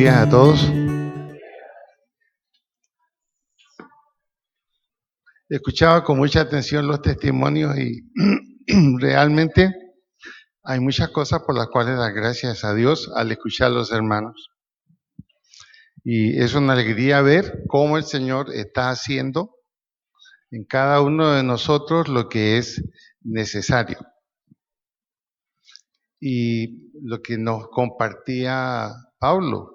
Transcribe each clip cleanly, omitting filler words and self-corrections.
días a todos. Escuchaba con mucha atención los testimonios y realmente hay muchas cosas por las cuales dar gracias a Dios al escuchar a los hermanos. Y es una alegría ver cómo el Señor está haciendo en cada uno de nosotros lo que es necesario. Y lo que nos compartía Pablo,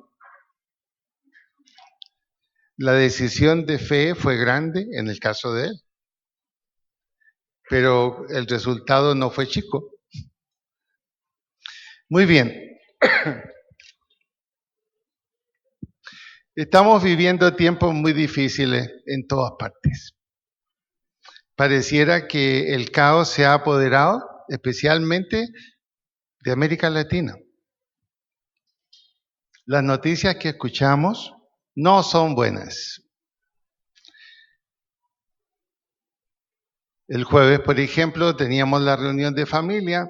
la decisión de fe fue grande en el caso de él, pero el resultado no fue chico. Muy bien. Estamos viviendo tiempos muy difíciles en todas partes. Pareciera que el caos se ha apoderado, especialmente de América Latina. Las noticias que escuchamos no son buenas. El jueves, por ejemplo, teníamos la reunión de familia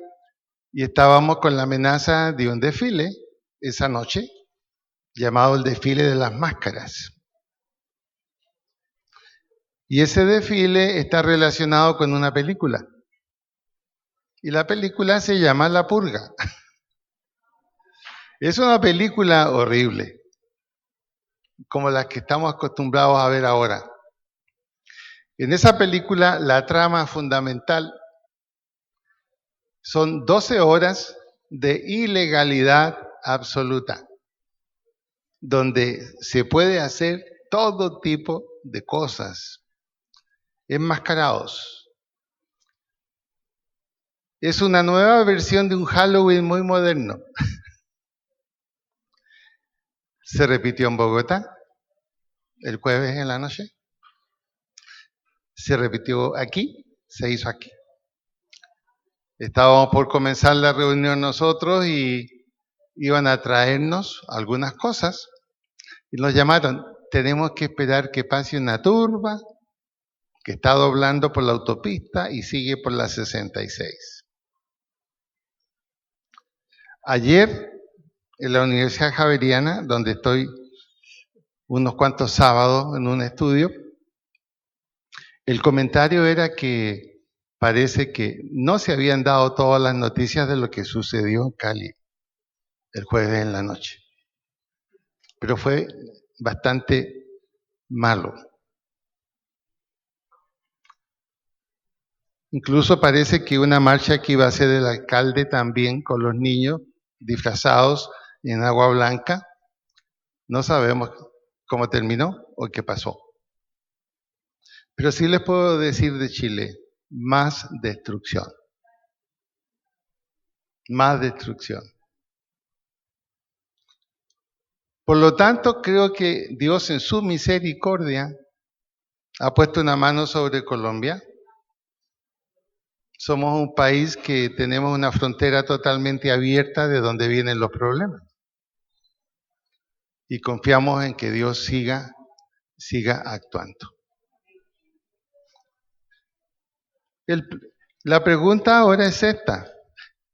y estábamos con la amenaza de un desfile esa noche, llamado el desfile de las máscaras. Y ese desfile está relacionado con una película. Y la película se llama La Purga. Es una película horrible, como las que estamos acostumbrados a ver ahora. En esa película, la trama fundamental son 12 horas de ilegalidad absoluta, donde se puede hacer todo tipo de cosas, enmascarados. Es una nueva versión de un Halloween muy moderno. Se repitió en Bogotá el jueves en la noche. Se repitió aquí, se hizo aquí. Estábamos por comenzar la reunión nosotros y iban a traernos algunas cosas y nos llamaron. Tenemos que esperar que pase una turba que está doblando por la autopista y sigue por la 66. Ayer en la Universidad Javeriana, donde estoy unos cuantos sábados en un estudio, el comentario era que parece que no se habían dado todas las noticias de lo que sucedió en Cali el jueves en la noche. Pero fue bastante malo. Incluso parece que una marcha que iba a ser el alcalde también con los niños disfrazados en agua blanca, no sabemos cómo terminó o qué pasó. Pero sí les puedo decir de Chile, más destrucción. Más destrucción. Por lo tanto, creo que Dios en su misericordia ha puesto una mano sobre Colombia. Somos un país que tenemos una frontera totalmente abierta de donde vienen los problemas. Y confiamos en que Dios siga actuando. La pregunta ahora es esta.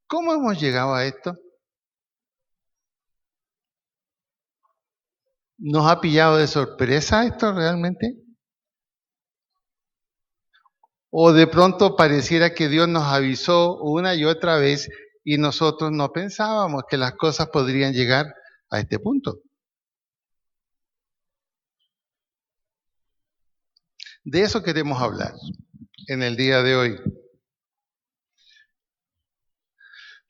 ¿Cómo hemos llegado a esto? ¿Nos ha pillado de sorpresa esto realmente? ¿O de pronto pareciera que Dios nos avisó una y otra vez y nosotros no pensábamos que las cosas podrían llegar a este punto? De eso queremos hablar en el día de hoy.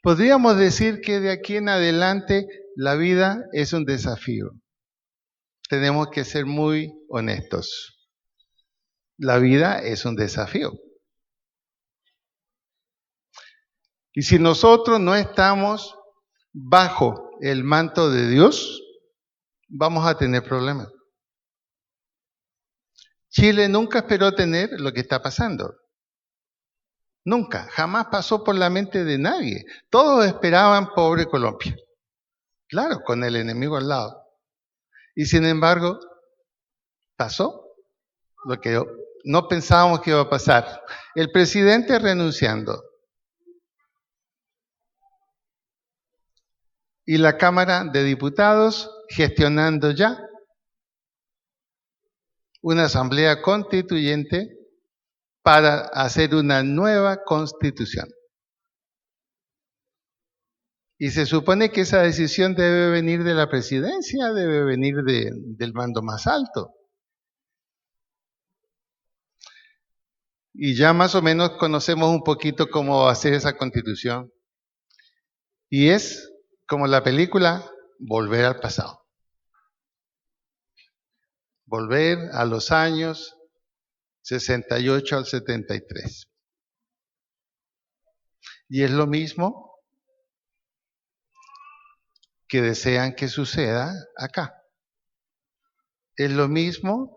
Podríamos decir que de aquí en adelante la vida es un desafío. Tenemos que ser muy honestos. La vida es un desafío. Y si nosotros no estamos bajo el manto de Dios, vamos a tener problemas. Chile nunca esperó tener lo que está pasando. Nunca, jamás pasó por la mente de nadie. Todos esperaban pobre Colombia. Claro, con el enemigo al lado. Y sin embargo, pasó lo que no pensábamos que iba a pasar. El presidente renunciando. y la Cámara de Diputados gestionando ya una asamblea constituyente para hacer una nueva constitución. Y se supone que esa decisión debe venir de la presidencia, debe venir del mando más alto. Y ya más o menos conocemos un poquito cómo va a ser esa constitución. Y es como la película Volver al pasado. Volver a los años 68 al 73. Y es lo mismo que desean que suceda acá. Es lo mismo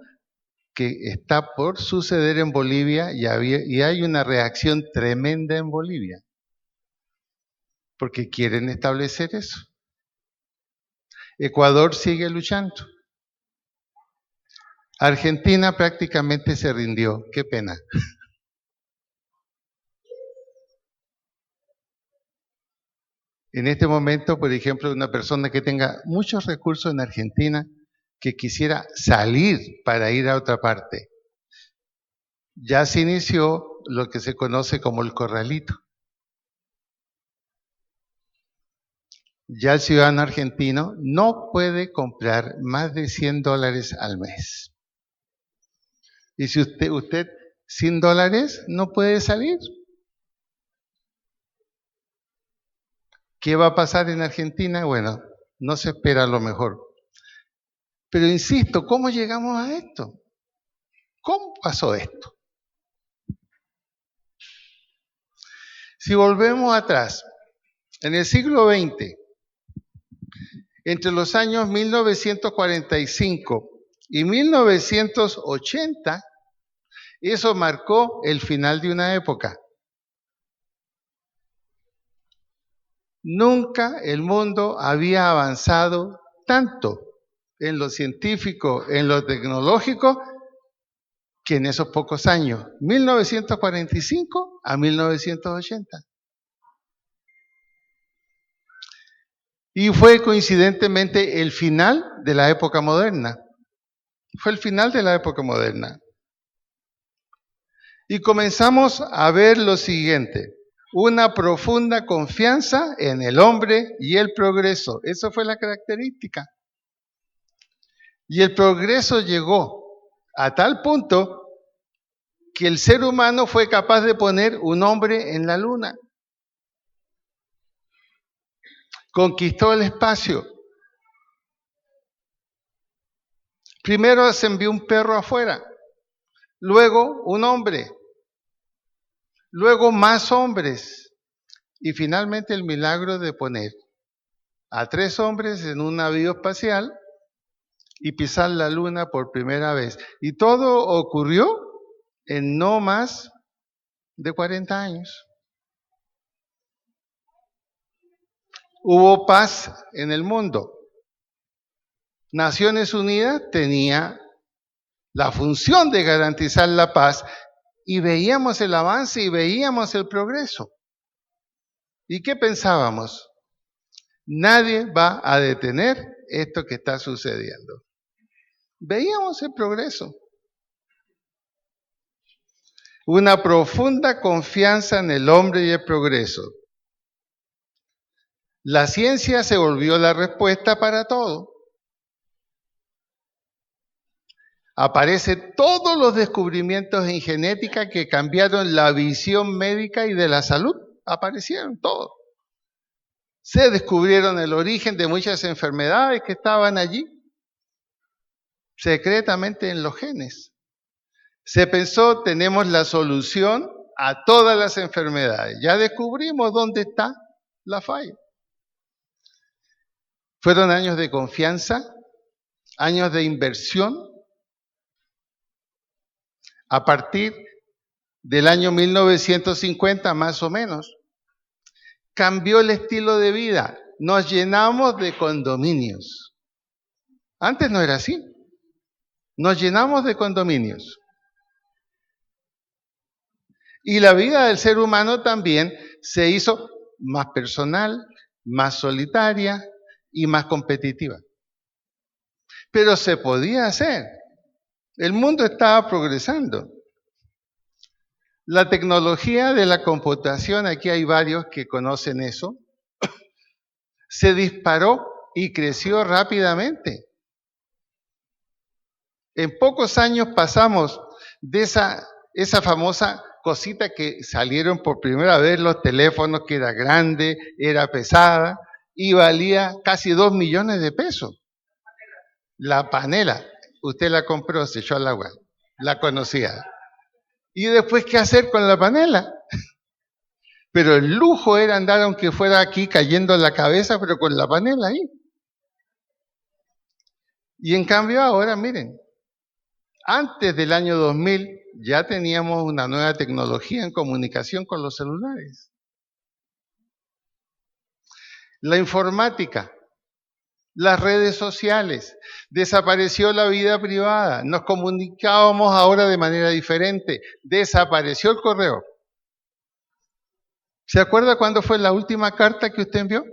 que está por suceder en Bolivia y hay una reacción tremenda en Bolivia, porque quieren establecer eso. Ecuador sigue luchando. Argentina prácticamente se rindió, qué pena. En este momento, por ejemplo, una persona que tenga muchos recursos en Argentina, que quisiera salir para ir a otra parte, ya se inició lo que se conoce como el corralito. Ya el ciudadano argentino no puede comprar más de $100 al mes. Y si usted $100 no puede salir. ¿Qué va a pasar en Argentina? Bueno, no se espera lo mejor. Pero insisto, ¿cómo llegamos a esto? ¿Cómo pasó esto? Si volvemos atrás, en el siglo XX, entre los años 1945 y 1980, eso marcó el final de una época. Nunca el mundo había avanzado tanto en lo científico, en lo tecnológico, que en esos pocos años, 1945 a 1980. Y fue coincidentemente el final de la época moderna. Fue el final de la época moderna. Y comenzamos a ver lo siguiente: una profunda confianza en el hombre y el progreso. Esa fue la característica. Y el progreso llegó a tal punto que el ser humano fue capaz de poner un hombre en la luna. Conquistó el espacio. Primero se envió un perro afuera, luego un hombre, luego más hombres y finalmente el milagro de poner a 3 hombres en un navío espacial y pisar la luna por primera vez. Y todo ocurrió en no más de 40 años. Hubo paz en el mundo. Naciones Unidas tenía la función de garantizar la paz y veíamos el avance y veíamos el progreso. ¿Y qué pensábamos? Nadie va a detener esto que está sucediendo. Veíamos el progreso. Una profunda confianza en el hombre y el progreso. La ciencia se volvió la respuesta para todo. Aparecen todos los descubrimientos en genética que cambiaron la visión médica y de la salud. Aparecieron todos. Se descubrieron el origen de muchas enfermedades que estaban allí, secretamente en los genes. Se pensó, tenemos la solución a todas las enfermedades. Ya descubrimos dónde está la falla. Fueron años de confianza, años de inversión. A partir del año 1950 más o menos, cambió el estilo de vida. Nos llenamos de condominios. Antes no era así. Nos llenamos de condominios. Y la vida del ser humano también se hizo más personal, más solitaria, y más competitiva. Pero se podía hacer. El mundo estaba progresando. La tecnología de la computación, aquí hay varios que conocen eso, se disparó y creció rápidamente. En pocos años pasamos de esa famosa cosita que salieron por primera vez los teléfonos, que era grande, era pesada y valía casi 2 millones de pesos. La panela, usted la compró, se echó al agua, la conocía. ¿Y después qué hacer con la panela? Pero el lujo era andar, aunque fuera aquí cayendo la cabeza, pero con la panela ahí. Y en cambio ahora, miren, antes del año 2000 ya teníamos una nueva tecnología en comunicación con los celulares. La informática, las redes sociales, desapareció la vida privada, nos comunicábamos ahora de manera diferente, desapareció el correo. ¿Se acuerda cuándo fue la última carta que usted envió?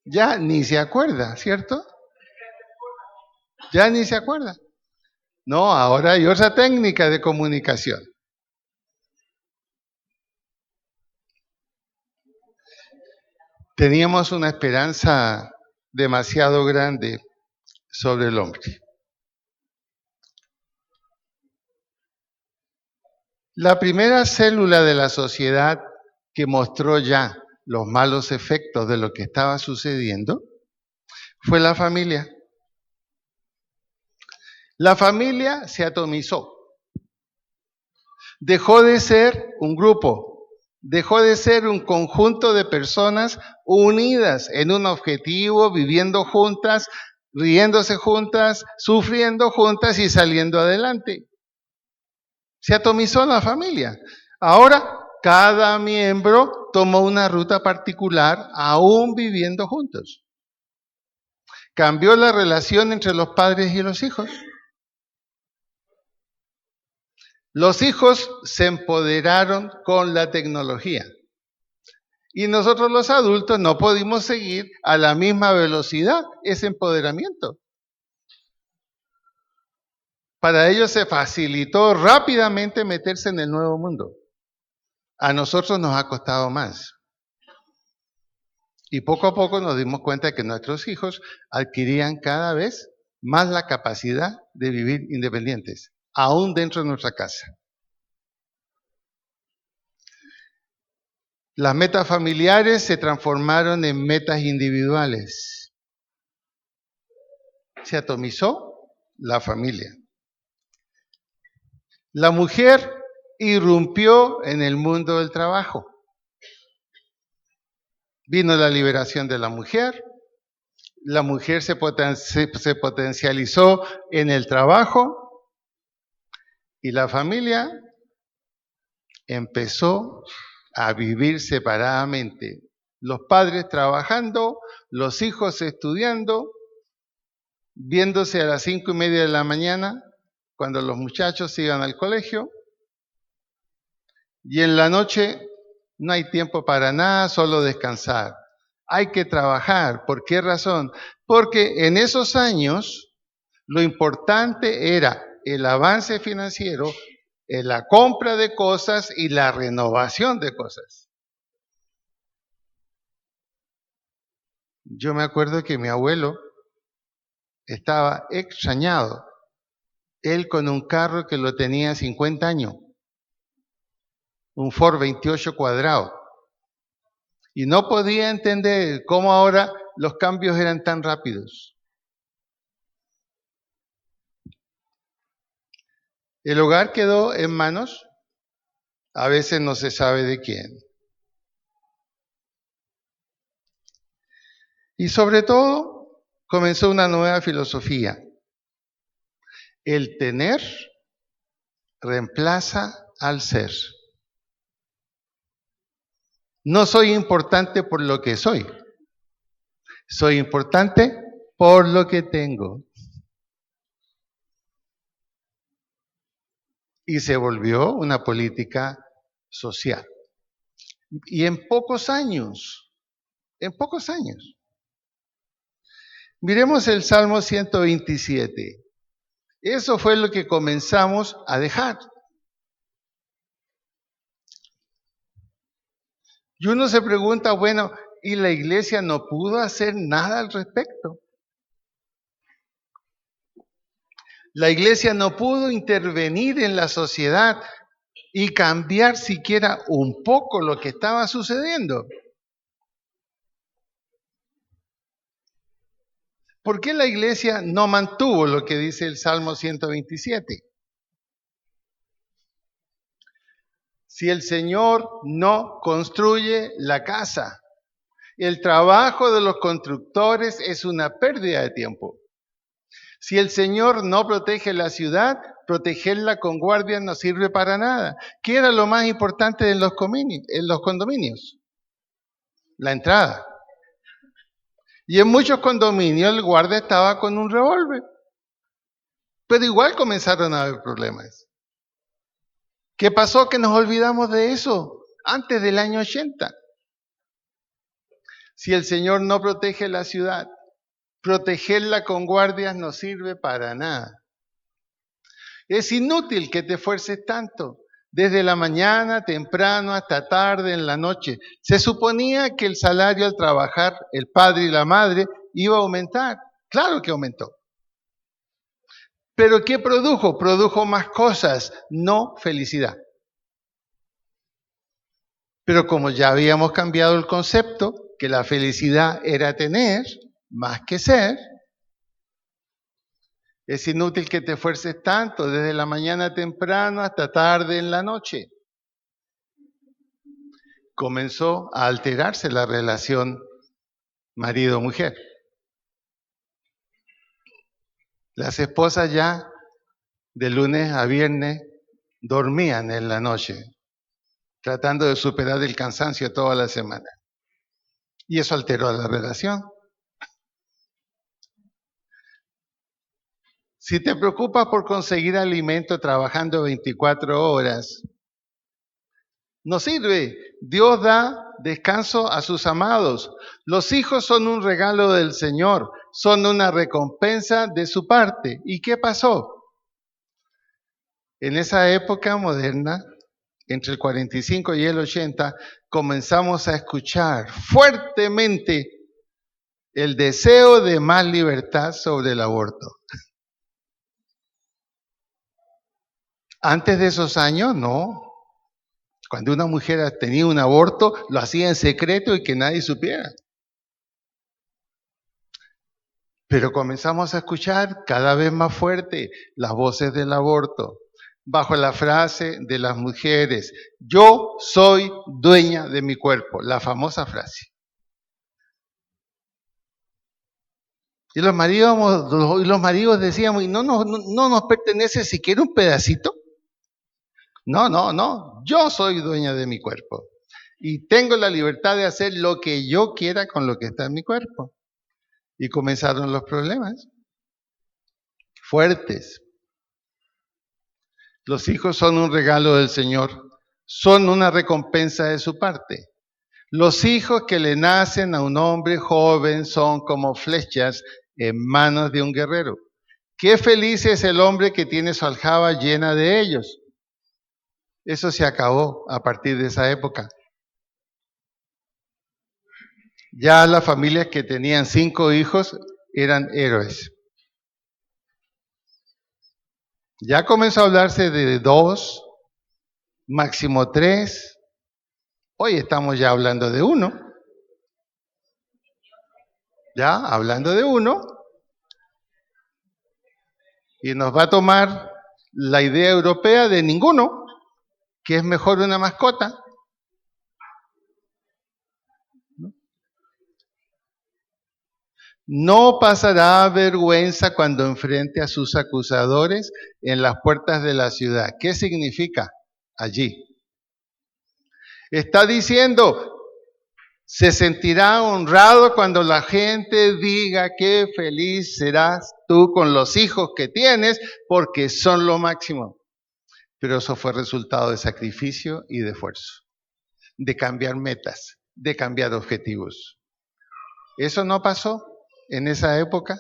Ya ni se acuerda, ¿cierto? Ya ni se acuerda. No, ahora hay otra técnica de comunicación. Teníamos una esperanza demasiado grande sobre el hombre. La primera célula de la sociedad que mostró ya los malos efectos de lo que estaba sucediendo fue la familia. La familia se atomizó. Dejó de ser un grupo, dejó de ser un conjunto de personas unidas en un objetivo, viviendo juntas, riéndose juntas, sufriendo juntas y saliendo adelante. Se atomizó la familia. Ahora cada miembro tomó una ruta particular, aún viviendo juntos. Cambió la relación entre los padres y los hijos. Los hijos se empoderaron con la tecnología. Y nosotros los adultos no pudimos seguir a la misma velocidad ese empoderamiento. Para ellos se facilitó rápidamente meterse en el nuevo mundo. A nosotros nos ha costado más. Y poco a poco nos dimos cuenta de que nuestros hijos adquirían cada vez más la capacidad de vivir independientes, aún dentro de nuestra casa. Las metas familiares se transformaron en metas individuales. Se atomizó la familia. La mujer irrumpió en el mundo del trabajo. Vino la liberación de la mujer se potencializó en el trabajo y la familia empezó a vivir separadamente. Los padres trabajando, los hijos estudiando, viéndose a las 5:30 de la mañana, cuando los muchachos iban al colegio, y en la noche no hay tiempo para nada, solo descansar. Hay que trabajar. ¿Por qué razón? Porque en esos años lo importante era el avance financiero, la compra de cosas y la renovación de cosas. Yo me acuerdo que mi abuelo estaba extrañado. Él con un carro que lo tenía 50 años, un Ford 28 cuadrado. Y no podía entender cómo ahora los cambios eran tan rápidos. El hogar quedó en manos, a veces no se sabe de quién. Y sobre todo, comenzó una nueva filosofía. El tener reemplaza al ser. No soy importante por lo que soy. Soy importante por lo que tengo. Y se volvió una política social. Y en pocos años en pocos años. Miremos el Salmo 127. Eso fue lo que comenzamos a dejar. Y uno se pregunta, bueno, ¿y la iglesia no pudo hacer nada al respecto? La iglesia no pudo intervenir en la sociedad y cambiar siquiera un poco lo que estaba sucediendo. ¿Por qué la iglesia no mantuvo lo que dice el Salmo 127? Si el Señor no construye la casa, el trabajo de los constructores es una pérdida de tiempo. Si el Señor no protege la ciudad, protegerla con guardias no sirve para nada. ¿Qué era lo más importante en los condominios? La entrada. Y en muchos condominios el guardia estaba con un revólver. Pero igual comenzaron a haber problemas. ¿Qué pasó? Que nos olvidamos de eso antes del año 80. Si el Señor no protege la ciudad, protegerla con guardias no sirve para nada. Es inútil que te esfuerces tanto, desde la mañana, temprano, hasta tarde, en la noche. Se suponía que el salario al trabajar, el padre y la madre, iba a aumentar. Claro que aumentó. ¿Pero qué produjo? Produjo más cosas, no felicidad. Pero como ya habíamos cambiado el concepto, que la felicidad era tener más que ser, es inútil que te esfuerces tanto, desde la mañana temprano hasta tarde en la noche. Comenzó a alterarse la relación marido-mujer. Las esposas ya de lunes a viernes dormían en la noche, tratando de superar el cansancio toda la semana. Y eso alteró la relación. Si te preocupas por conseguir alimento trabajando 24 horas, no sirve. Dios da descanso a sus amados. Los hijos son un regalo del Señor, son una recompensa de su parte. ¿Y qué pasó? En esa época moderna, entre el 45 y el 80, comenzamos a escuchar fuertemente el deseo de más libertad sobre el aborto. Antes de esos años, no. Cuando una mujer tenía un aborto, lo hacía en secreto y que nadie supiera. Pero comenzamos a escuchar cada vez más fuerte las voces del aborto, bajo la frase de las mujeres, yo soy dueña de mi cuerpo, la famosa frase. Y los maridos decíamos, ¿y no nos pertenece siquiera un pedacito? No, yo soy dueña de mi cuerpo. Y tengo la libertad de hacer lo que yo quiera con lo que está en mi cuerpo. Y comenzaron los problemas fuertes. Los hijos son un regalo del Señor, son una recompensa de su parte. Los hijos que le nacen a un hombre joven son como flechas en manos de un guerrero. Qué feliz es el hombre que tiene su aljaba llena de ellos. Eso se acabó a partir de esa época. Ya las familias que tenían 5 hijos eran héroes. Ya comenzó a hablarse de 2, máximo 3. Hoy estamos ya hablando de 1. Ya hablando de 1. Y nos va a tomar la idea europea de ninguno, que es mejor una mascota. No pasará vergüenza cuando enfrente a sus acusadores en las puertas de la ciudad. ¿Qué significa allí? Está diciendo, se sentirá honrado cuando la gente diga qué feliz serás tú con los hijos que tienes porque son lo máximo. Pero eso fue resultado de sacrificio y de esfuerzo, de cambiar metas, de cambiar objetivos. Eso no pasó en esa época,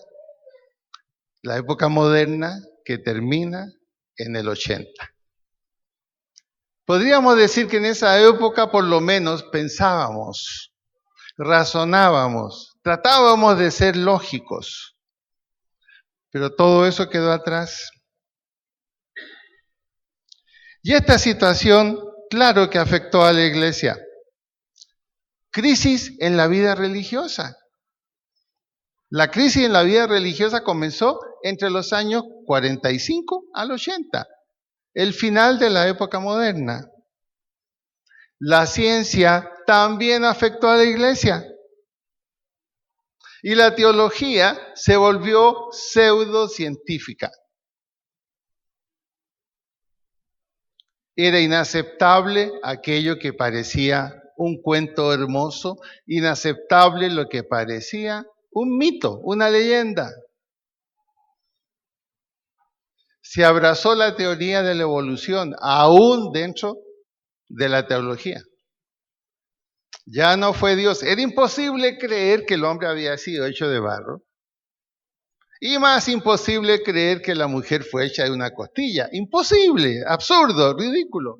la época moderna que termina en el 80. Podríamos decir que en esa época por lo menos pensábamos, razonábamos, tratábamos de ser lógicos, pero todo eso quedó atrás. Y esta situación, claro que afectó a la iglesia. Crisis en la vida religiosa. La crisis en la vida religiosa comenzó entre los años 45 al 80, el final de la época moderna. La ciencia también afectó a la iglesia. Y la teología se volvió pseudocientífica. Era inaceptable aquello que parecía un cuento hermoso, inaceptable lo que parecía un mito, una leyenda. Se abrazó la teoría de la evolución, aún dentro de la teología. Ya no fue Dios. Era imposible creer que el hombre había sido hecho de barro. Y más imposible creer que la mujer fue hecha de una costilla. Imposible, absurdo, ridículo.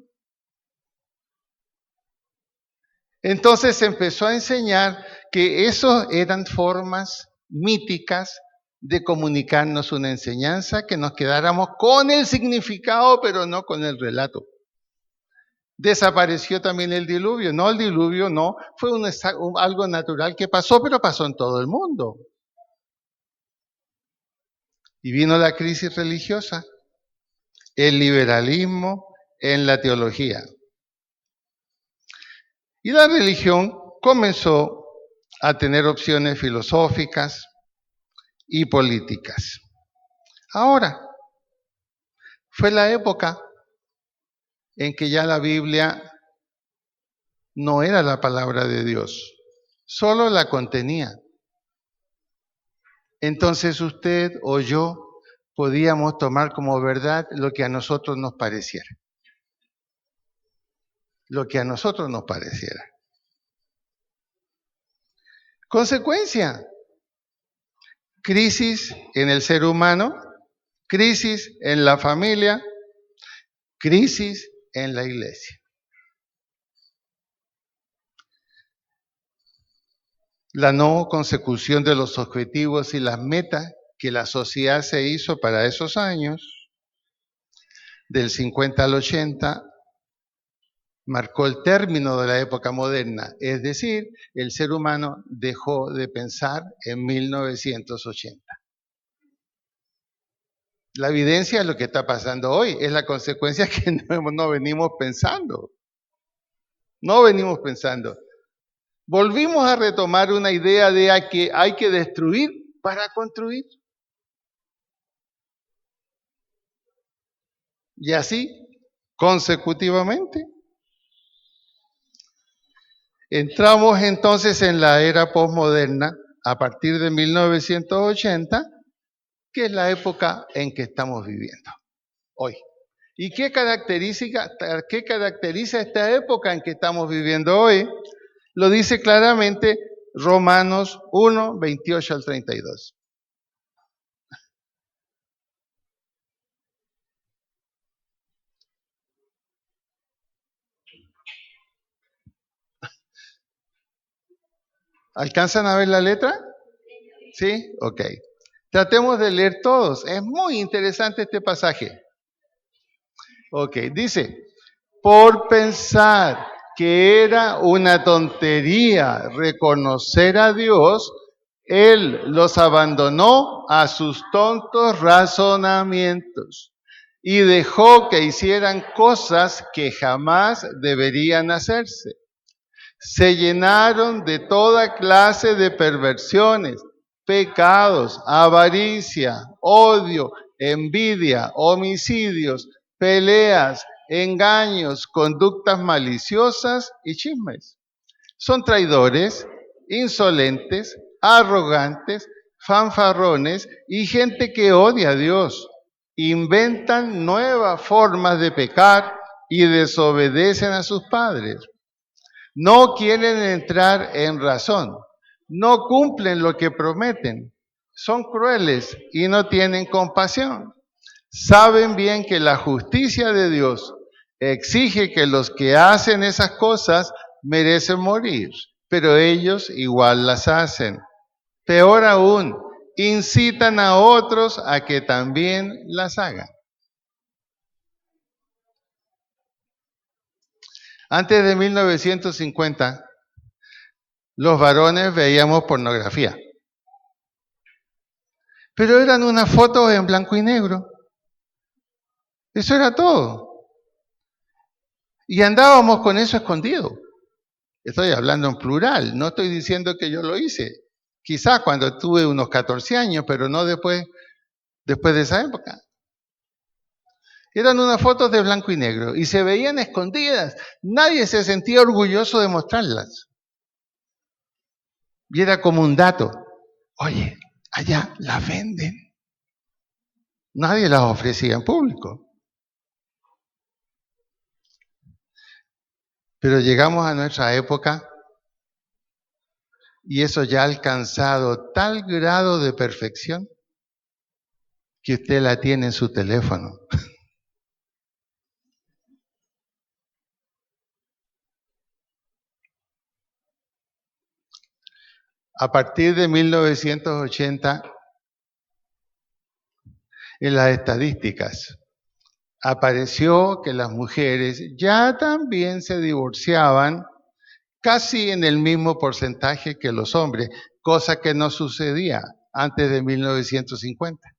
Entonces se empezó a enseñar que eso eran formas míticas de comunicarnos una enseñanza, que nos quedáramos con el significado, pero no con el relato. Desapareció también el diluvio. No, el diluvio no, fue algo natural que pasó, pero pasó en todo el mundo. Y vino la crisis religiosa, el liberalismo en la teología. Y la religión comenzó a tener opciones filosóficas y políticas. Ahora, fue la época en que ya la Biblia no era la palabra de Dios, solo la contenía. Entonces usted o yo podíamos tomar como verdad lo que a nosotros nos pareciera. Lo que a nosotros nos pareciera. Consecuencia, crisis en el ser humano, crisis en la familia, crisis en la iglesia. La no consecución de los objetivos y las metas que la sociedad se hizo para esos años, del 50 al 80, marcó el término de la época moderna, es decir, el ser humano dejó de pensar en 1980. La evidencia de lo que está pasando hoy es la consecuencia que no venimos pensando. No venimos pensando. Volvimos a retomar una idea de que hay que destruir para construir. Y así, consecutivamente. Entramos entonces en la era posmoderna a partir de 1980, que es la época en que estamos viviendo hoy. ¿Y qué caracteriza esta época en que estamos viviendo hoy? Lo dice claramente Romanos 1, 28 al 32. ¿Alcanzan a ver la letra? ¿Sí? Ok. Tratemos de leer todos. Es muy interesante este pasaje. Ok, dice, por pensar que era una tontería reconocer a Dios, Él los abandonó a sus tontos razonamientos y dejó que hicieran cosas que jamás deberían hacerse. Se llenaron de toda clase de perversiones, pecados, avaricia, odio, envidia, homicidios, peleas, engaños, conductas maliciosas y chismes. Son traidores, insolentes, arrogantes, fanfarrones y gente que odia a Dios. Inventan nuevas formas de pecar y desobedecen a sus padres. No quieren entrar en razón, no cumplen lo que prometen, son crueles y no tienen compasión. Saben bien que la justicia de Dios exige que los que hacen esas cosas merecen morir, pero ellos igual las hacen. Peor aún, incitan a otros a que también las hagan. Antes de 1950, los varones veíamos pornografía, pero eran unas fotos en blanco y negro. Eso era todo. Y andábamos con eso escondido. Estoy hablando en plural, no estoy diciendo que yo lo hice. Quizás cuando tuve unos 14 años, pero no después de esa época. Eran unas fotos de blanco y negro y se veían escondidas. Nadie se sentía orgulloso de mostrarlas. Y era como un dato. Oye, allá las venden. Nadie las ofrecía en público. Pero llegamos a nuestra época y eso ya ha alcanzado tal grado de perfección que usted la tiene en su teléfono. A partir de 1980, en las estadísticas, apareció que las mujeres ya también se divorciaban casi en el mismo porcentaje que los hombres, cosa que no sucedía antes de 1950.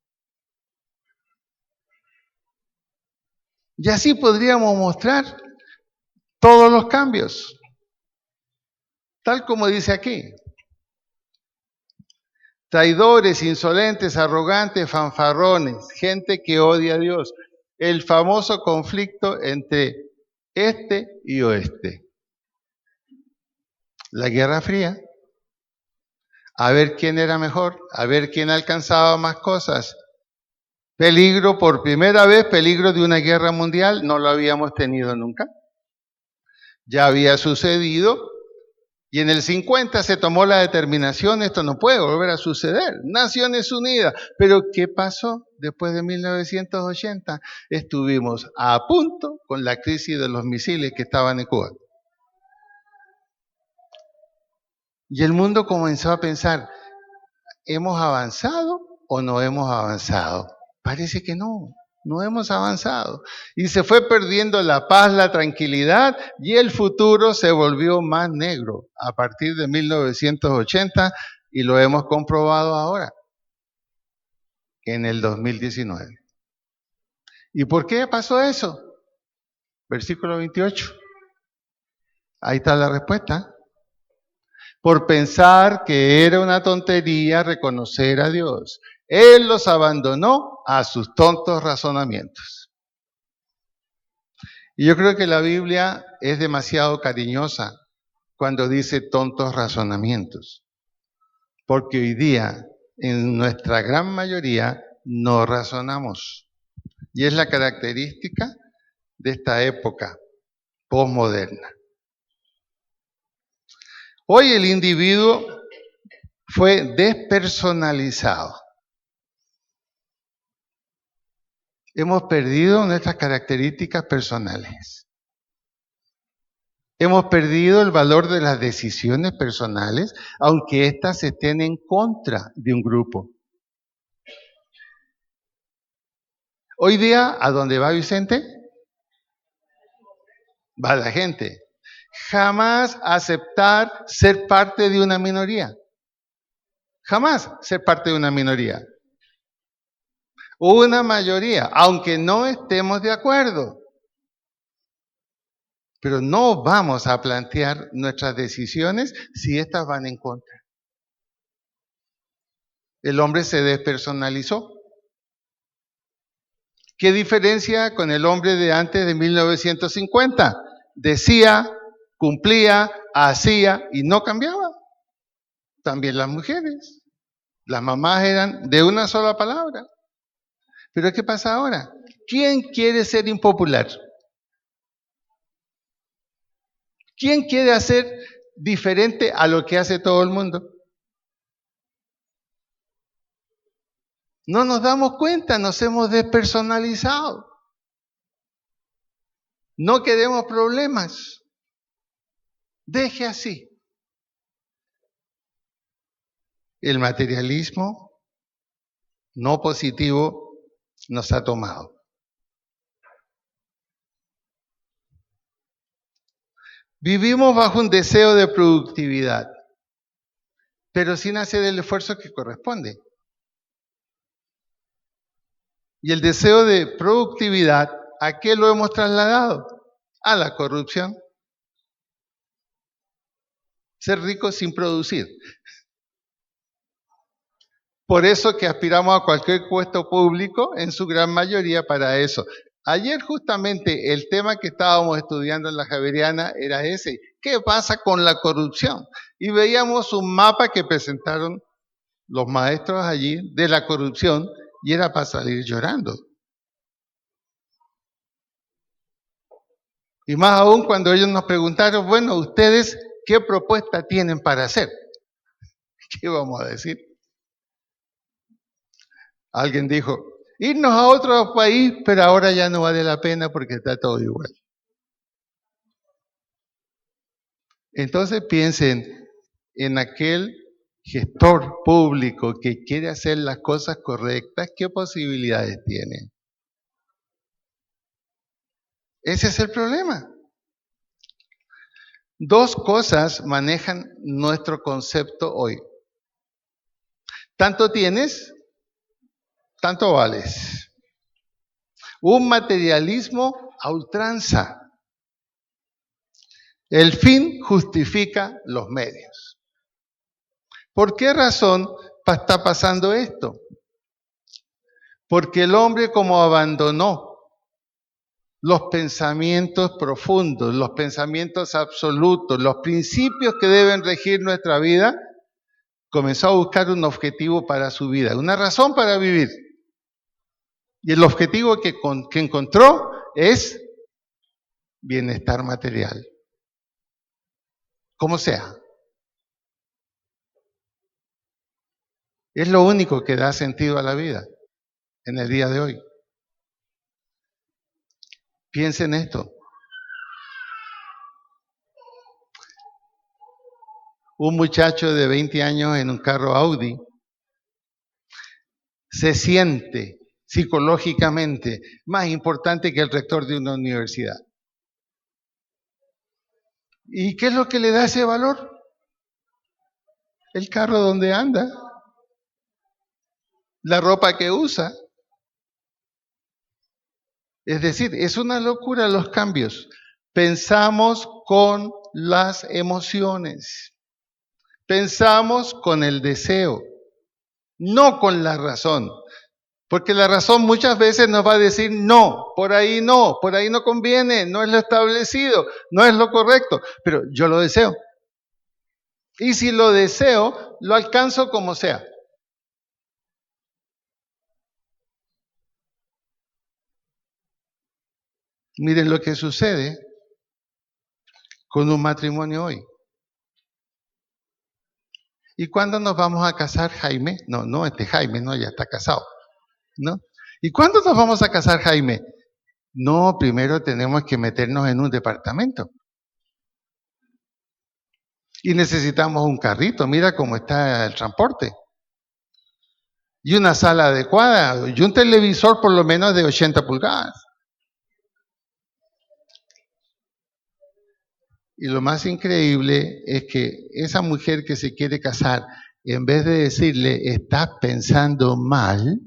Y así podríamos mostrar todos los cambios, tal como dice aquí. Traidores, insolentes, arrogantes, fanfarrones, gente que odia a Dios. El famoso conflicto entre este y oeste. La Guerra Fría. A ver quién era mejor, a ver quién alcanzaba más cosas. Peligro, por primera vez, peligro de una guerra mundial, no lo habíamos tenido nunca. Ya había sucedido. Y en el 50 se tomó la determinación, esto no puede volver a suceder. Naciones Unidas. Pero ¿qué pasó después de 1980? Estuvimos a punto con la crisis de los misiles que estaban en Cuba. Y el mundo comenzó a pensar, ¿hemos avanzado o no hemos avanzado? Parece que no hemos avanzado. Y se fue perdiendo la paz, la tranquilidad y el futuro se volvió más negro a partir de 1980 y lo hemos comprobado ahora, en el 2019. ¿Y por qué pasó eso? Versículo 28. Ahí está la respuesta. Por pensar que era una tontería reconocer a Dios. Él los abandonó a sus tontos razonamientos. Y yo creo que la Biblia es demasiado cariñosa cuando dice tontos razonamientos. Porque hoy día, en nuestra gran mayoría, no razonamos. Y es la característica de esta época posmoderna. Hoy el individuo fue despersonalizado. Hemos perdido nuestras características personales. Hemos perdido el valor de las decisiones personales, aunque éstas estén en contra de un grupo. Hoy día, ¿a dónde va Vicente? Va la gente. Jamás aceptar ser parte de una minoría. Jamás ser parte de una minoría. Una mayoría, aunque no estemos de acuerdo. Pero no vamos a plantear nuestras decisiones si estas van en contra. El hombre se despersonalizó. ¿Qué diferencia con el hombre de antes de 1950? Decía, cumplía, hacía y no cambiaba. También las mujeres. Las mamás eran de una sola palabra. Pero ¿qué pasa ahora? ¿Quién quiere ser impopular? ¿Quién quiere hacer diferente a lo que hace todo el mundo? No nos damos cuenta, nos hemos despersonalizado. No queremos problemas. Deje así. El materialismo no positivo nos ha tomado. Vivimos bajo un deseo de productividad, pero sin hacer el esfuerzo que corresponde. Y el deseo de productividad, ¿a qué lo hemos trasladado? A la corrupción. Ser rico sin producir. Por eso que aspiramos a cualquier puesto público, en su gran mayoría para eso. Ayer justamente el tema que estábamos estudiando en la Javeriana era ese. ¿Qué pasa con la corrupción? Y veíamos un mapa que presentaron los maestros allí de la corrupción y era para salir llorando. Y más aún cuando ellos nos preguntaron, bueno, ustedes, ¿qué propuesta tienen para hacer? ¿Qué vamos a decir? Alguien dijo, irnos a otro país, pero ahora ya no vale la pena porque está todo igual. Entonces piensen en aquel gestor público que quiere hacer las cosas correctas, ¿qué posibilidades tiene? Ese es el problema. Dos cosas manejan nuestro concepto hoy. Tanto tienes, tanto vales. Un materialismo a ultranza. El fin justifica los medios. ¿Por qué razón está pasando esto? Porque el hombre, como abandonó los pensamientos profundos, los pensamientos absolutos, los principios que deben regir nuestra vida, comenzó a buscar un objetivo para su vida, una razón para vivir. Y el objetivo que encontró es bienestar material. Como sea. Es lo único que da sentido a la vida en el día de hoy. Piensen esto. Un muchacho de 20 años en un carro Audi se siente psicológicamente más importante que el rector de una universidad. ¿Y qué es lo que le da ese valor? El carro donde anda, la ropa que usa. Es decir, es una locura los cambios. Pensamos con las emociones. Pensamos con el deseo, no con la razón. Porque la razón muchas veces nos va a decir, no, por ahí no conviene, no es lo establecido, no es lo correcto, pero yo lo deseo. Y si lo deseo, lo alcanzo como sea. Miren lo que sucede con un matrimonio hoy. ¿Y cuándo nos vamos a casar, Jaime? No, Jaime, no, ya está casado, ¿no? ¿Y cuándo nos vamos a casar, Jaime? No, primero tenemos que meternos en un departamento. Y necesitamos un carrito, mira cómo está el transporte. Y una sala adecuada, y un televisor por lo menos de 80 pulgadas. Y lo más increíble es que esa mujer que se quiere casar, en vez de decirle, estás pensando mal,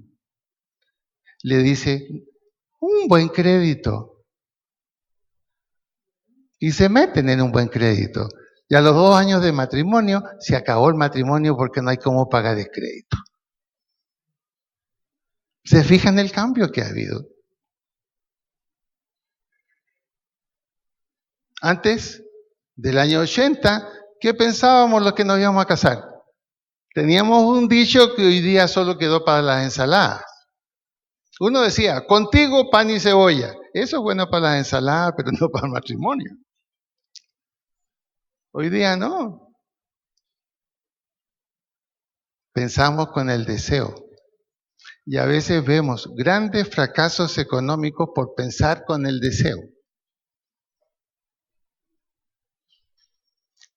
le dice, un buen crédito. Y se meten en un buen crédito. Y a los 2 años de matrimonio, se acabó el matrimonio porque no hay cómo pagar el crédito. ¿Se fijan el cambio que ha habido? Antes del año 80, ¿qué pensábamos los que nos íbamos a casar? Teníamos un dicho que hoy día solo quedó para las ensaladas. Uno decía, contigo pan y cebolla. Eso es bueno para las ensaladas, pero no para el matrimonio. Hoy día no. Pensamos con el deseo. Y a veces vemos grandes fracasos económicos por pensar con el deseo.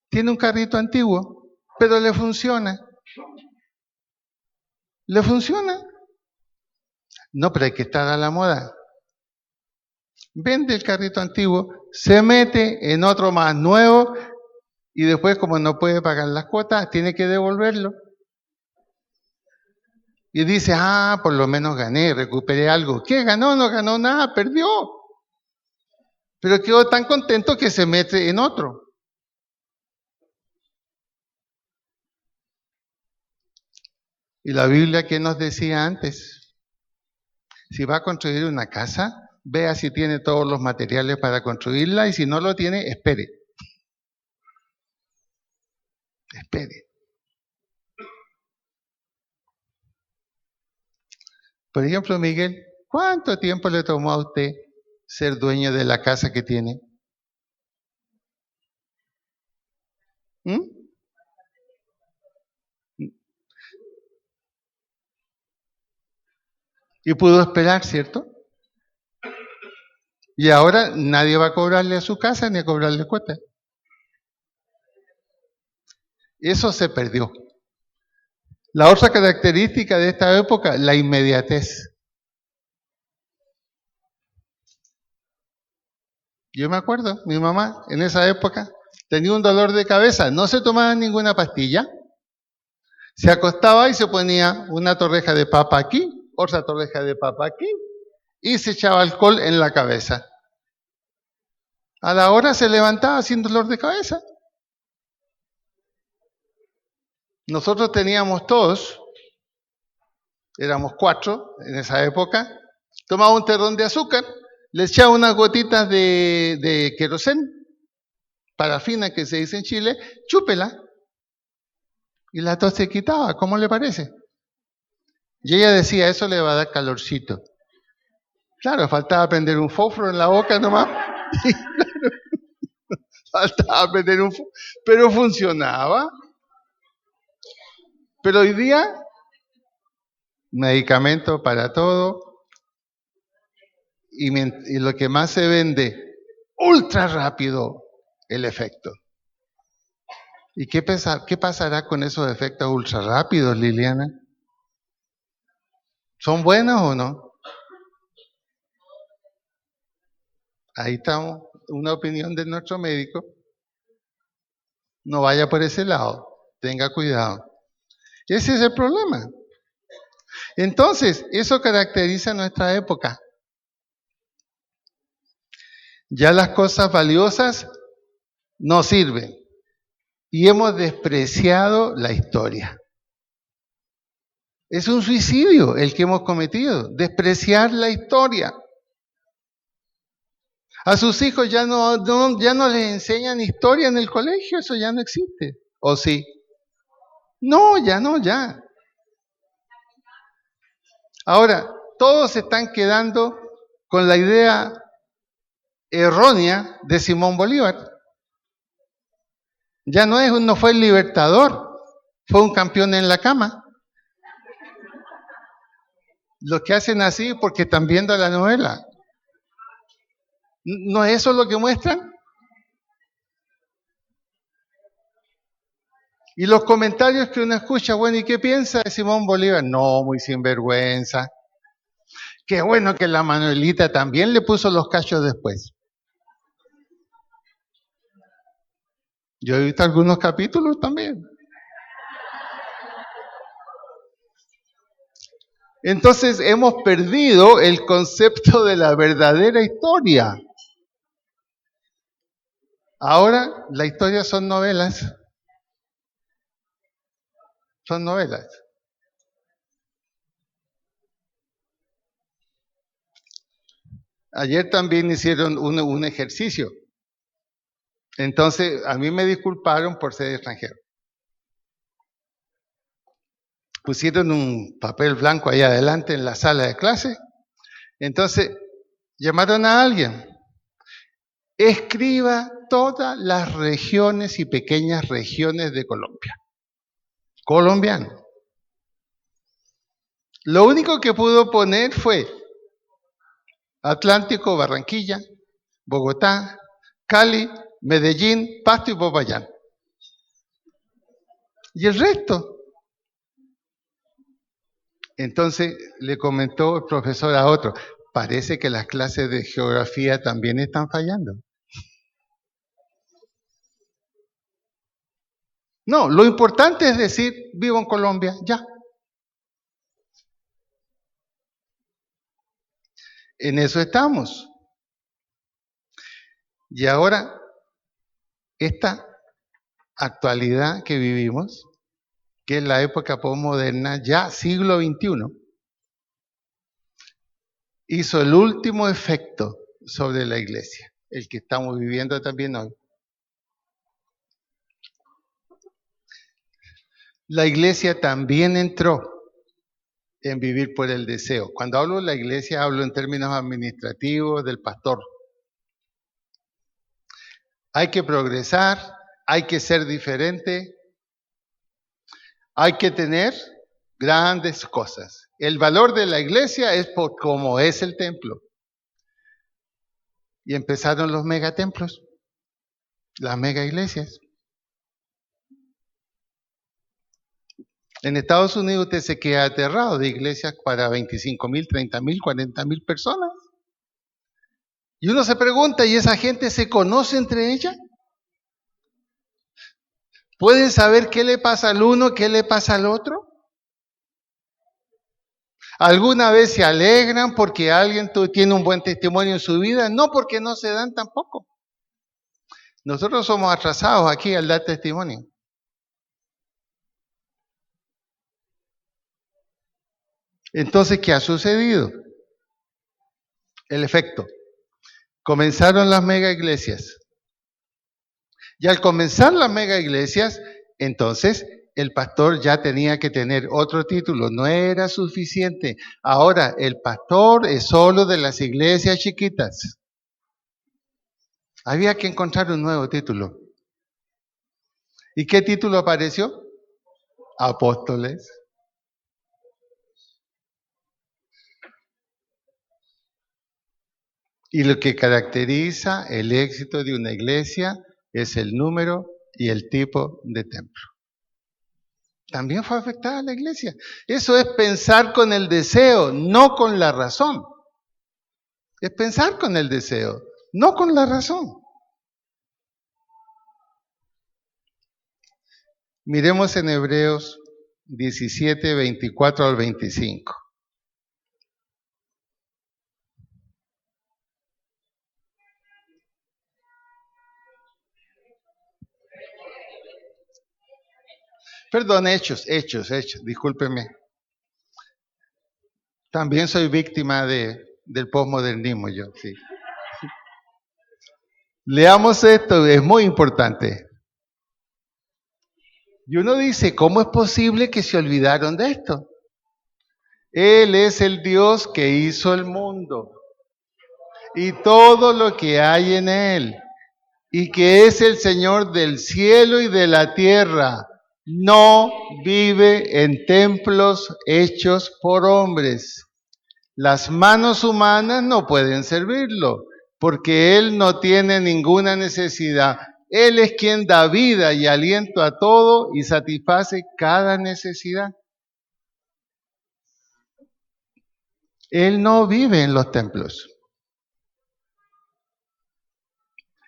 Tiene un carrito antiguo, pero le funciona. ¿Le funciona? No, pero hay que estar a la moda. Vende el carrito antiguo, se mete en otro más nuevo y después, como no puede pagar las cuotas, tiene que devolverlo. Y dice, por lo menos gané, recuperé algo. ¿Qué ganó? No ganó nada, perdió. Pero quedó tan contento que se mete en otro. Y la Biblia, ¿qué nos decía antes? Si va a construir una casa, vea si tiene todos los materiales para construirla y si no lo tiene, espere. Espere. Por ejemplo, Miguel, ¿cuánto tiempo le tomó a usted ser dueño de la casa que tiene? ¿Mm? Y pudo esperar, ¿cierto? Y ahora nadie va a cobrarle a su casa ni a cobrarle cuota. Eso se perdió. La otra característica de esta época, la inmediatez. Yo me acuerdo, mi mamá en esa época tenía un dolor de cabeza, no se tomaba ninguna pastilla, se acostaba y se ponía una torreja de papa aquí, otra torreja de papa aquí, y se echaba alcohol en la cabeza. A la hora se levantaba sin dolor de cabeza. Nosotros teníamos todos, éramos 4 en esa época, tomaba un terrón de azúcar, le echaba unas gotitas de querosén, parafina que se dice en Chile, chúpela, y la tos se quitaba, ¿cómo le parece? Y ella decía, eso le va a dar calorcito. Claro, faltaba prender un fósforo en la boca nomás. Faltaba prender un fósforo, pero funcionaba. Pero hoy día, medicamento para todo, y lo que más se vende, ultra rápido el efecto. ¿Y qué pasará con esos efectos ultra rápidos, Liliana? ¿Son buenos o no? Ahí estamos, una opinión de nuestro médico. No vaya por ese lado, tenga cuidado. Ese es el problema. Entonces, eso caracteriza nuestra época. Ya las cosas valiosas no sirven y hemos despreciado la historia. Es un suicidio el que hemos cometido, despreciar la historia. A sus hijos ya no les enseñan historia en el colegio, eso ya no existe. ¿O sí? No, ya. Ahora, todos se están quedando con la idea errónea de Simón Bolívar. Ya no fue el libertador, fue un campeón en la cama. Los que hacen así porque están viendo la novela. ¿No es eso lo que muestran? Y los comentarios que uno escucha, bueno, ¿y qué piensa de Simón Bolívar? No, muy sinvergüenza. Qué bueno que la Manuelita también le puso los cachos después. Yo he visto algunos capítulos también. Entonces hemos perdido el concepto de la verdadera historia. Ahora la historia son novelas. Son novelas. Ayer también hicieron un ejercicio. Entonces, a mí me disculparon por ser extranjero. Pusieron un papel blanco ahí adelante en la sala de clase. Entonces, llamaron a alguien. Escriba todas las regiones y pequeñas regiones de Colombia. Colombiano. Lo único que pudo poner fue Atlántico, Barranquilla, Bogotá, Cali, Medellín, Pasto y Popayán. Y el resto. Entonces le comentó el profesor a otro, parece que las clases de geografía también están fallando. No, lo importante es decir, vivo en Colombia, ya. En eso estamos. Y ahora, esta actualidad que vivimos, que es la época posmoderna, ya siglo XXI, hizo el último efecto sobre la iglesia, el que estamos viviendo también hoy. La iglesia también entró en vivir por el deseo. Cuando hablo de la iglesia, hablo en términos administrativos del pastor. Hay que progresar, hay que ser diferente, hay que tener grandes cosas. El valor de la iglesia es por cómo es el templo. Y empezaron los megatemplos, las mega iglesias. En Estados Unidos usted se queda aterrado de iglesias para 25,000, 30,000, 40,000 personas. Y uno se pregunta, ¿y esa gente se conoce entre ella? ¿Pueden saber qué le pasa al uno, qué le pasa al otro? ¿Alguna vez se alegran porque alguien tiene un buen testimonio en su vida? No, porque no se dan tampoco. Nosotros somos atrasados aquí al dar testimonio. Entonces, ¿qué ha sucedido? El efecto. Comenzaron las mega iglesias. Y al comenzar las mega iglesias, entonces el pastor ya tenía que tener otro título, no era suficiente. Ahora el pastor es solo de las iglesias chiquitas. Había que encontrar un nuevo título. ¿Y qué título apareció? Apóstoles. Y lo que caracteriza el éxito de una iglesia es el número y el tipo de templo. También fue afectada la iglesia. Eso es pensar con el deseo, no con la razón. Es pensar con el deseo, no con la razón. Miremos en Hebreos 17, 24 al 25. Perdón, hechos, discúlpeme. También soy víctima del posmodernismo yo, sí. Leamos esto, es muy importante. Y uno dice, ¿cómo es posible que se olvidaron de esto? Él es el Dios que hizo el mundo y todo lo que hay en él, y que es el Señor del cielo y de la tierra. No vive en templos hechos por hombres. Las manos humanas no pueden servirlo, porque Él no tiene ninguna necesidad. Él es quien da vida y aliento a todo y satisface cada necesidad. Él no vive en los templos.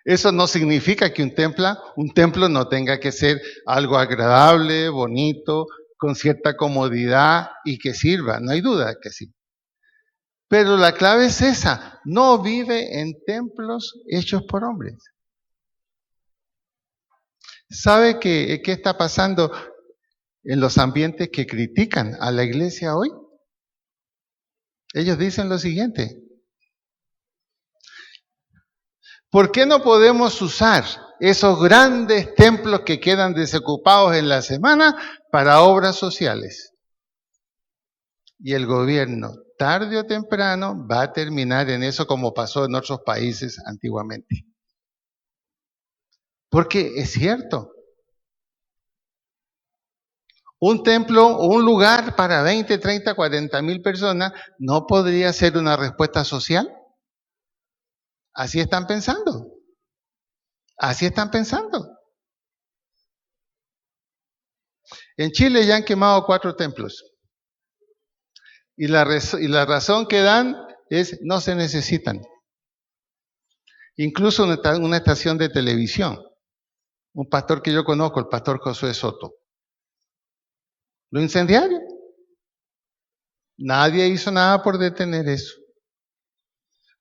Eso no significa que un templo no tenga que ser algo agradable, bonito, con cierta comodidad y que sirva. No hay duda que sí. Pero la clave es esa, no vive en templos hechos por hombres. ¿Sabe qué está pasando en los ambientes que critican a la iglesia hoy? Ellos dicen lo siguiente: ¿por qué no podemos usar esos grandes templos que quedan desocupados en la semana para obras sociales? Y el gobierno, tarde o temprano, va a terminar en eso como pasó en otros países antiguamente. Porque es cierto, Un templo o un lugar para 20, 30, 40.000 personas no podría ser una respuesta social. Así están pensando. Así están pensando. En Chile ya han quemado 4 templos. Y la razón que dan es no se necesitan. Incluso una estación de televisión. Un pastor que yo conozco, el pastor Josué Soto. Lo incendiaron. Nadie hizo nada por detener eso.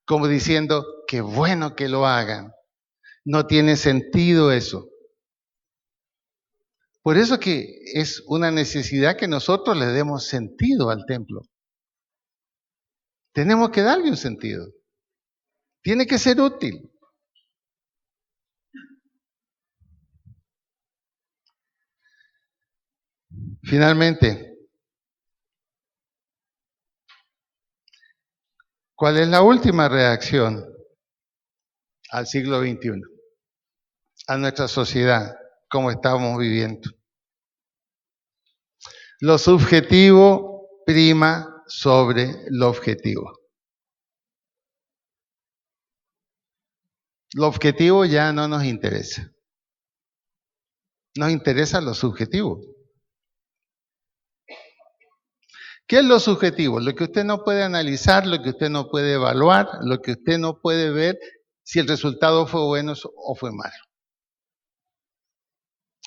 Como diciendo, qué bueno que lo hagan. No tiene sentido eso. Por eso que es una necesidad que nosotros le demos sentido al templo. Tenemos que darle un sentido. Tiene que ser útil. Finalmente, ¿cuál es la última reacción al siglo XXI? A nuestra sociedad, como estamos viviendo. Lo subjetivo prima sobre lo objetivo. Lo objetivo ya no nos interesa. Nos interesa lo subjetivo. ¿Qué es lo subjetivo? Lo que usted no puede analizar, lo que usted no puede evaluar, lo que usted no puede ver si el resultado fue bueno o fue malo.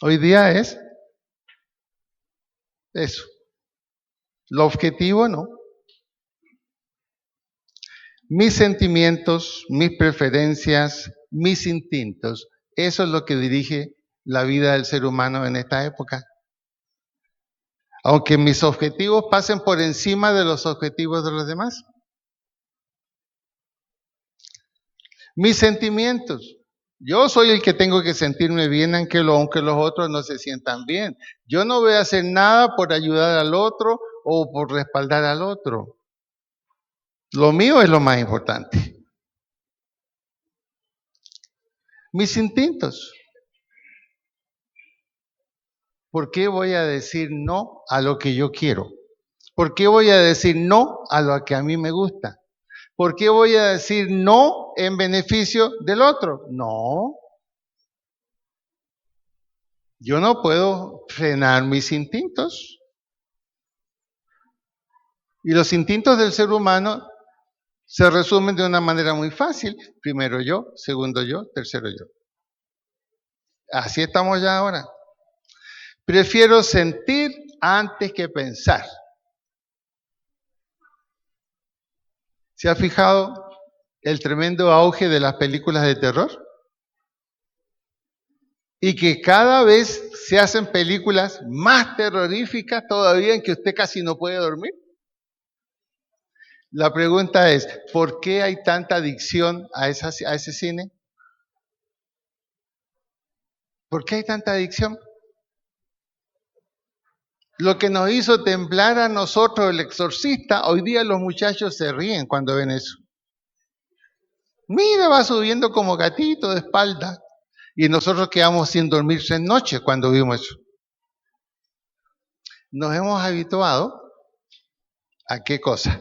Hoy día es eso. Lo objetivo no. Mis sentimientos, mis preferencias, mis instintos, eso es lo que dirige la vida del ser humano en esta época. Aunque mis objetivos pasen por encima de los objetivos de los demás. Mis sentimientos. Yo soy el que tengo que sentirme bien aunque los otros no se sientan bien. Yo no voy a hacer nada por ayudar al otro o por respaldar al otro. Lo mío es lo más importante. Mis instintos. ¿Por qué voy a decir no a lo que yo quiero? ¿Por qué voy a decir no a lo que a mí me gusta? ¿Por qué voy a decir no en beneficio del otro? No. Yo no puedo frenar mis instintos. Y los instintos del ser humano se resumen de una manera muy fácil. Primero yo, segundo yo, tercero yo. Así estamos ya ahora. Prefiero sentir antes que pensar. ¿Se ha fijado el tremendo auge de las películas de terror? Y que cada vez se hacen películas más terroríficas todavía en que usted casi no puede dormir. La pregunta es, ¿por qué hay tanta adicción a ese cine? ¿Por qué hay tanta adicción? Lo que nos hizo temblar a nosotros el exorcista, hoy día los muchachos se ríen cuando ven eso. Mira, va subiendo como gatito de espalda. Y nosotros quedamos sin dormir 3 noches cuando vimos eso. Nos hemos habituado ¿a qué cosa?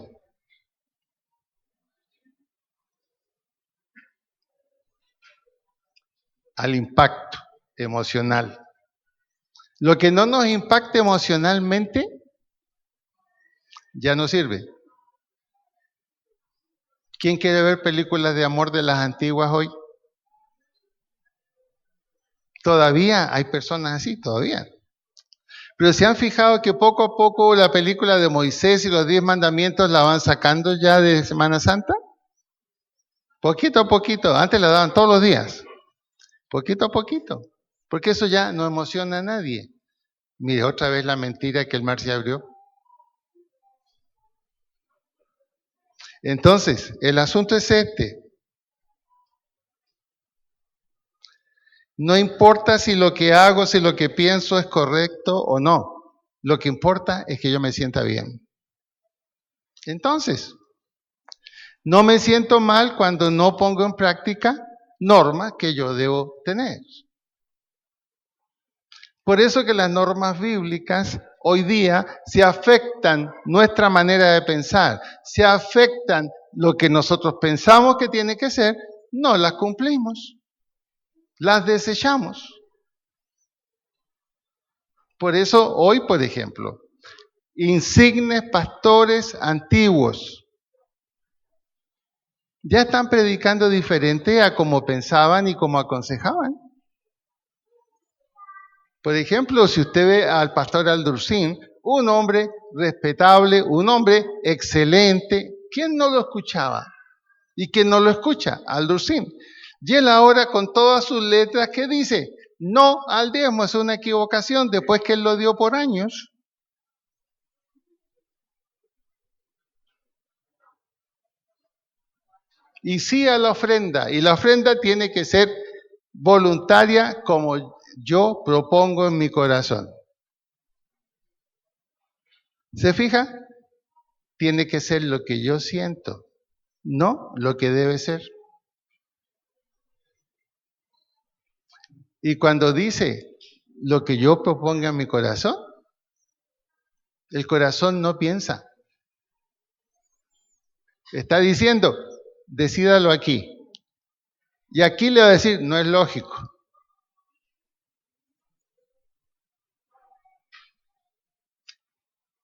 Al impacto emocional. Lo que no nos impacte emocionalmente ya no sirve. ¿Quién quiere ver películas de amor de las antiguas hoy? Todavía hay personas así, todavía. Pero se han fijado que poco a poco la película de Moisés y los 10 mandamientos la van sacando ya de Semana Santa. Poquito a poquito, antes la daban todos los días. Poquito a poquito. Porque eso ya no emociona a nadie. Mire, otra vez la mentira que el mar se abrió. Entonces, el asunto es este. No importa si lo que hago, si lo que pienso es correcto o no. Lo que importa es que yo me sienta bien. Entonces, no me siento mal cuando no pongo en práctica normas que yo debo tener. Por eso que las normas bíblicas hoy día se afectan nuestra manera de pensar, se afectan lo que nosotros pensamos que tiene que ser, no las cumplimos, las desechamos. Por eso hoy, por ejemplo, insignes pastores antiguos ya están predicando diferente a como pensaban y como aconsejaban. Por ejemplo, si usted ve al pastor Aldursín, un hombre respetable, un hombre excelente, ¿quién no lo escuchaba? ¿Y quién no lo escucha? Aldursín. Y él ahora con todas sus letras, ¿qué dice? No al diezmo, es una equivocación, después que él lo dio por años. Y sí a la ofrenda, y la ofrenda tiene que ser voluntaria como yo propongo en mi corazón. ¿Se fija? Tiene que ser lo que yo siento, no lo que debe ser. Y cuando dice lo que yo proponga en mi corazón, el corazón no piensa. Está diciendo, decídalo aquí. Y aquí le va a decir, no es lógico.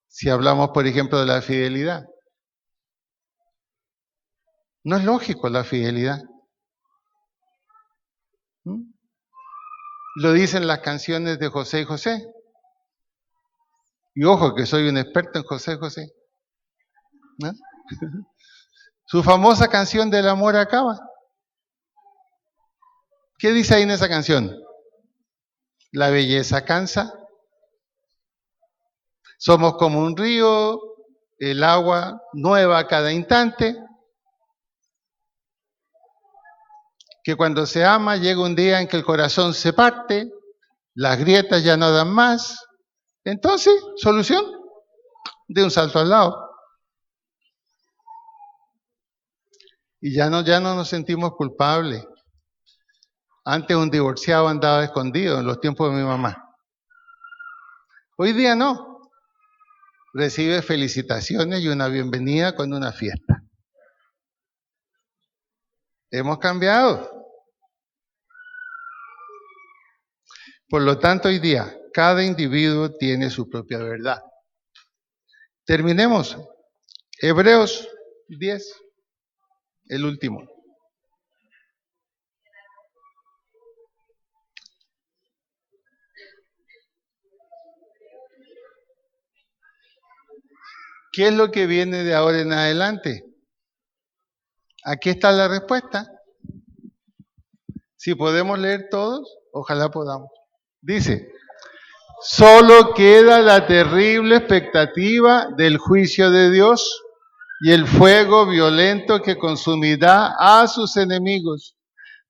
Si hablamos, por ejemplo, de la fidelidad. No es lógico la fidelidad. ¿Mm? Lo dicen las canciones de José y José. Y ojo que soy un experto en José y José. ¿No? Su famosa canción del amor acaba. ¿Qué dice ahí en esa canción? La belleza cansa. Somos como un río, el agua nueva a cada instante. Que cuando se ama llega un día en que el corazón se parte, las grietas ya no dan más. Entonces, solución, de un salto al lado. Y ya no nos sentimos culpables. Antes un divorciado andaba escondido en los tiempos de mi mamá. Hoy día no. Recibe felicitaciones y una bienvenida con una fiesta. Hemos cambiado. Por lo tanto, hoy día, cada individuo tiene su propia verdad. Terminemos. Hebreos 10, el último. ¿Qué es lo que viene de ahora en adelante? Aquí está la respuesta. Si podemos leer todos, ojalá podamos. Dice, solo queda la terrible expectativa del juicio de Dios y el fuego violento que consumirá a sus enemigos.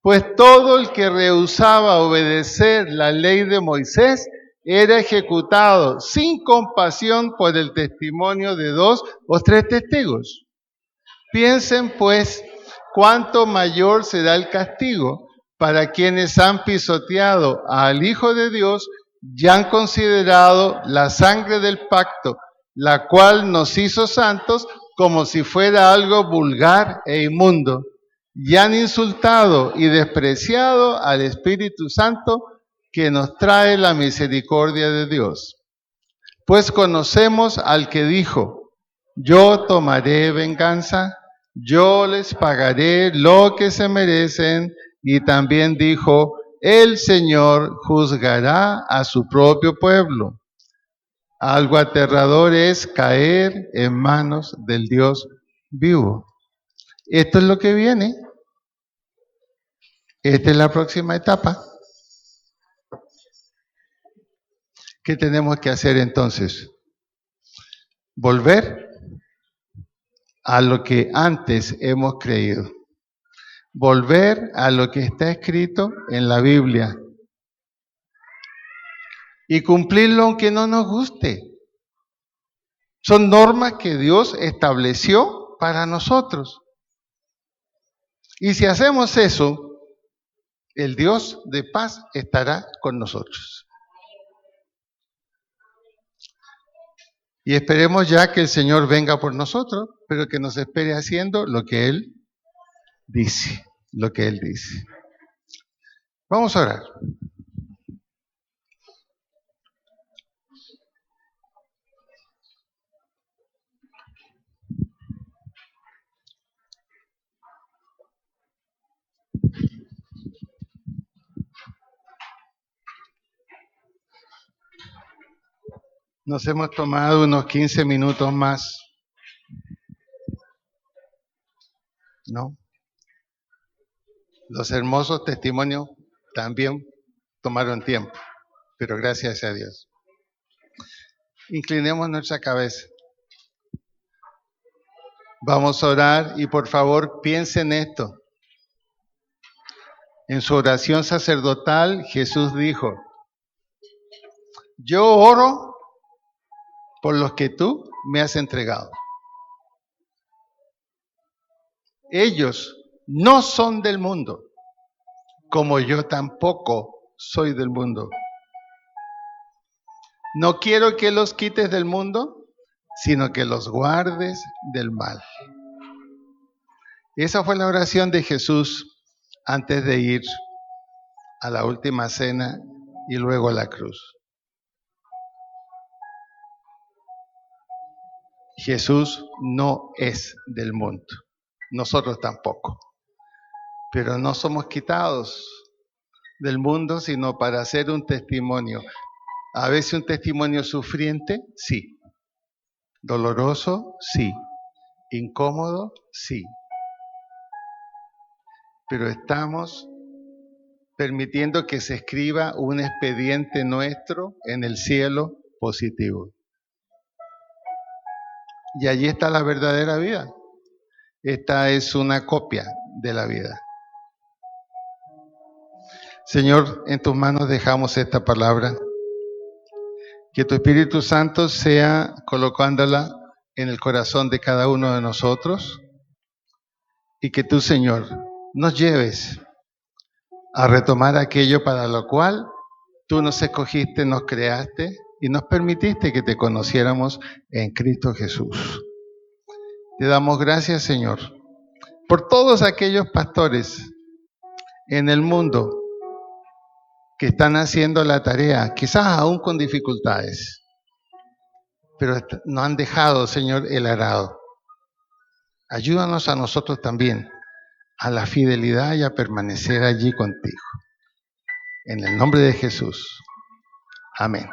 Pues todo el que rehusaba obedecer la ley de Moisés era ejecutado sin compasión por el testimonio de 2 o 3 testigos. Piensen pues cuánto mayor será el castigo para quienes han pisoteado al Hijo de Dios y han considerado la sangre del pacto, la cual nos hizo santos, como si fuera algo vulgar e inmundo, y han insultado y despreciado al Espíritu Santo que nos trae la misericordia de Dios. Pues conocemos al que dijo, yo tomaré venganza, yo les pagaré lo que se merecen, y también dijo, el Señor juzgará a su propio pueblo. Algo aterrador es caer en manos del Dios vivo. Esto es lo que viene. Esta es la próxima etapa. ¿Qué tenemos que hacer entonces? Volver a lo que antes hemos creído. Volver a lo que está escrito en la Biblia. Y cumplirlo aunque no nos guste. Son normas que Dios estableció para nosotros. Y si hacemos eso, el Dios de paz estará con nosotros. Y esperemos ya que el Señor venga por nosotros, pero que nos espere haciendo lo que Él dice, lo que Él dice. Vamos a orar. Nos hemos tomado unos 15 minutos más, ¿no? Los hermosos testimonios también tomaron tiempo, pero gracias a Dios. Inclinemos nuestra cabeza. Vamos a orar y por favor piensen esto. En su oración sacerdotal, Jesús dijo: yo oro por los que tú me has entregado. Ellos no son del mundo, como yo tampoco soy del mundo. No quiero que los quites del mundo, sino que los guardes del mal. Esa fue la oración de Jesús antes de ir a la última cena y luego a la cruz. Jesús no es del mundo, nosotros tampoco, pero no somos quitados del mundo, sino para hacer un testimonio. A veces un testimonio sufriente, sí. Doloroso, sí. Incómodo, sí. Pero estamos permitiendo que se escriba un expediente nuestro en el cielo positivo. Y allí está la verdadera vida. Esta es una copia de la vida. Señor, en tus manos dejamos esta palabra. Que tu Espíritu Santo sea colocándola en el corazón de cada uno de nosotros y que tú, Señor, nos lleves a retomar aquello para lo cual tú nos escogiste, nos creaste y nos permitiste que te conociéramos en Cristo Jesús. Te damos gracias, Señor, por todos aquellos pastores en el mundo que están haciendo la tarea, quizás aún con dificultades, pero no han dejado, Señor, el arado. Ayúdanos a nosotros también a la fidelidad y a permanecer allí contigo. En el nombre de Jesús. Amén.